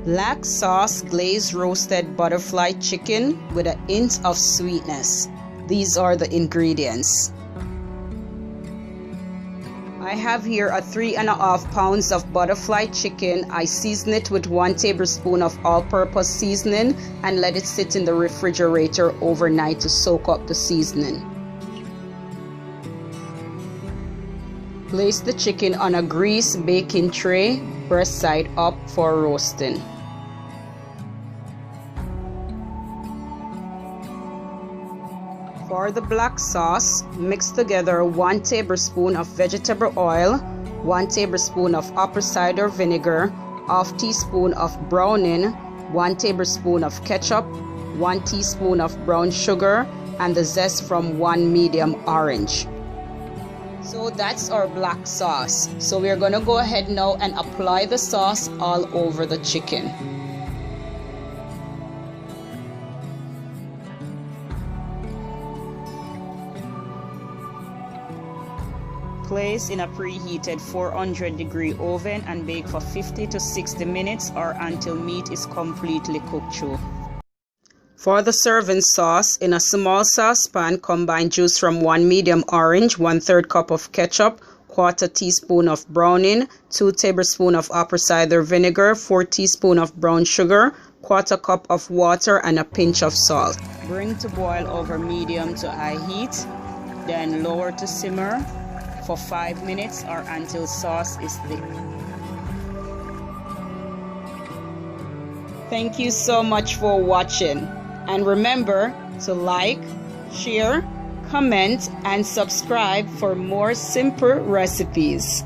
Black sauce glazed roasted butterfly chicken with a hint of sweetness. These are the ingredients. I have here a 3.5 pounds of butterfly chicken. I season it with 1 tablespoon of all-purpose seasoning and let it sit in the refrigerator overnight to soak up the seasoning. Place the chicken on a greased baking tray, breast side up for roasting. For the black sauce, mix together 1 tablespoon of vegetable oil, 1 tablespoon of apple cider vinegar, ½ teaspoon of browning, 1 tablespoon of ketchup, 1 teaspoon of brown sugar, and the zest from 1 medium orange. So that's our black sauce. So we're going to go ahead now and apply the sauce all over the chicken. Place in a preheated 400-degree oven and bake for 50 to 60 minutes or until meat is completely cooked through. For the serving sauce, in a small saucepan, combine juice from 1 medium orange, 1/3 cup of ketchup, 1/4 teaspoon of browning, 2 tablespoons of apple cider vinegar, 4 teaspoons of brown sugar, 1/4 cup of water, and a pinch of salt. Bring to boil over medium to high heat, then lower to simmer for 5 minutes or until sauce is thick. Thank you so much for watching. And remember to like, share, comment, and subscribe for more simple recipes.